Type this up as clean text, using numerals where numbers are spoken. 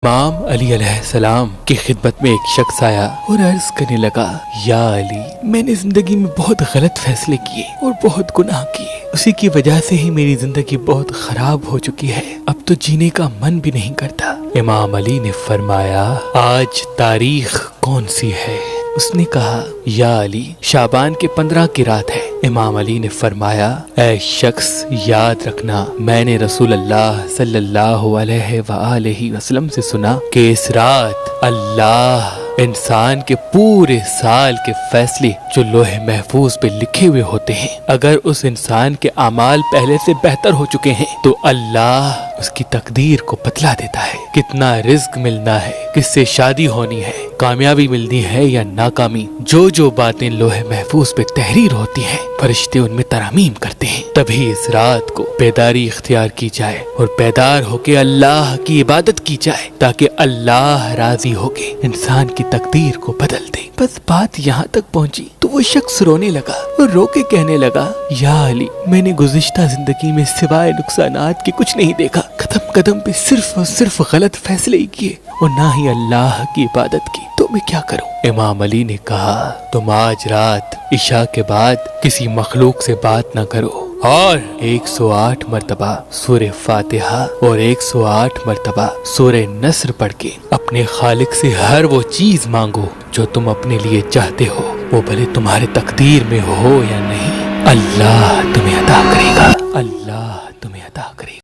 امام علی علیہ السلام کی خدمت میں ایک شخص آیا اور عرض کرنے لگا، یا علی، میں نے زندگی میں بہت غلط فیصلے کیے اور بہت گناہ کیے، اسی کی وجہ سے ہی میری زندگی بہت خراب ہو چکی ہے، اب تو جینے کا من بھی نہیں کرتا۔ امام علی نے فرمایا، آج تاریخ کون سی ہے؟ اس نے کہا، یا علی، شعبان کے 15 کی رات ہے۔ امام علی نے فرمایا، اے شخص، یاد رکھنا، میں نے رسول اللہ صلی اللہ علیہ وآلہ وسلم سے سنا کہ اس رات اللہ انسان کے پورے سال کے فیصلے جو لوح محفوظ پہ لکھے ہوئے ہوتے ہیں، اگر اس انسان کے اعمال پہلے سے بہتر ہو چکے ہیں تو اللہ اس کی تقدیر کو بتلا دیتا ہے، کتنا رزق ملنا ہے، کس سے شادی ہونی ہے، کامیابی ملنی ہے یا ناکامی، جو باتیں لوح محفوظ پہ تحریر ہوتی ہیں فرشتے ان میں ترامیم کرتے ہیں۔ تبھی اس رات کو بیداری اختیار کی جائے اور بیدار ہو کے اللہ کی عبادت کی جائے تاکہ اللہ راضی ہو کے انسان کی تقدیر کو بدل دے۔ بس بات یہاں تک پہنچی تو وہ شخص رونے لگا اور رو کے کہنے لگا، یا علی، میں نے گزشتہ زندگی میں سوائے نقصانات کے کچھ نہیں دیکھا، قدم قدم پہ صرف اور صرف غلط فیصلے ہی کیے اور نہ ہی اللہ کی عبادت کی، تو میں کیا کروں؟ امام علی نے کہا، تم آج رات عشاء کے بعد کسی مخلوق سے بات نہ کرو اور 108 مرتبہ سورہ فاتحہ اور 108 مرتبہ سورہ نصر پڑھ کے اپنے خالق سے ہر وہ چیز مانگو جو تم اپنے لیے چاہتے ہو، وہ بھلے تمہارے تقدیر میں ہو یا نہیں، اللہ تمہیں عطا کرے گا، اللہ تمہیں عطا کرے گا۔